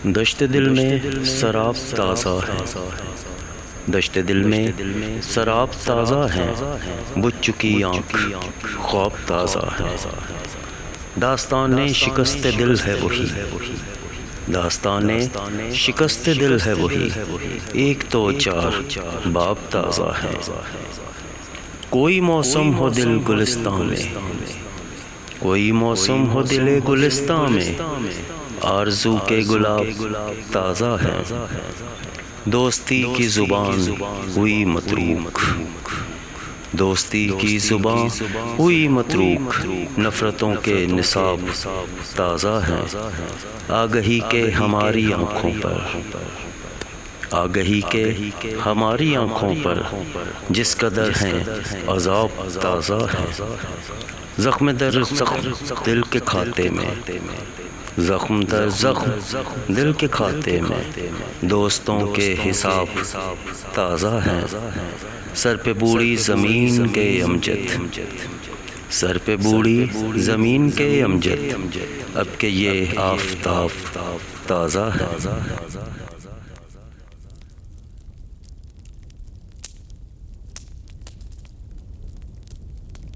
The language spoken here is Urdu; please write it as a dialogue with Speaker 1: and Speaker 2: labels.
Speaker 1: دشت دل میں سراب تازہ ہے، دشت دل میں سراب تازہ ہے، بجھ چکی آنکھ خواب تازہ ہے۔ داستان شکست دل ہے وہی، داستان شکست دل ہے وہی، ایک تو چار باب تازہ ہے۔ کوئی موسم ہو دل گلستان میں، کوئی موسم ہو دل گلستان میں، آرزو کے گلاب تازہ ہے۔ دوستی کی زبان ہوئی متروک، دوستی کی زبان ہوئی متروک، نفرتوں کے نصاب تازہ ہے۔ آگہی کے ہماری آنکھوں پر، آگہی کے ہماری آنکھوں پر، جس قدر ہیں عذاب تازہ ہے۔ زخم در زخم دل کے کھاتے میں، زخم در زخم دل کے کھاتے میں، دوستوں کے حساب تازہ ہے۔ سر پہ بوڑھی زمین کے امجد، سر پہ بوڑھی زمین کے امجد، اب کہ یہ آفتاب تازہ ہے۔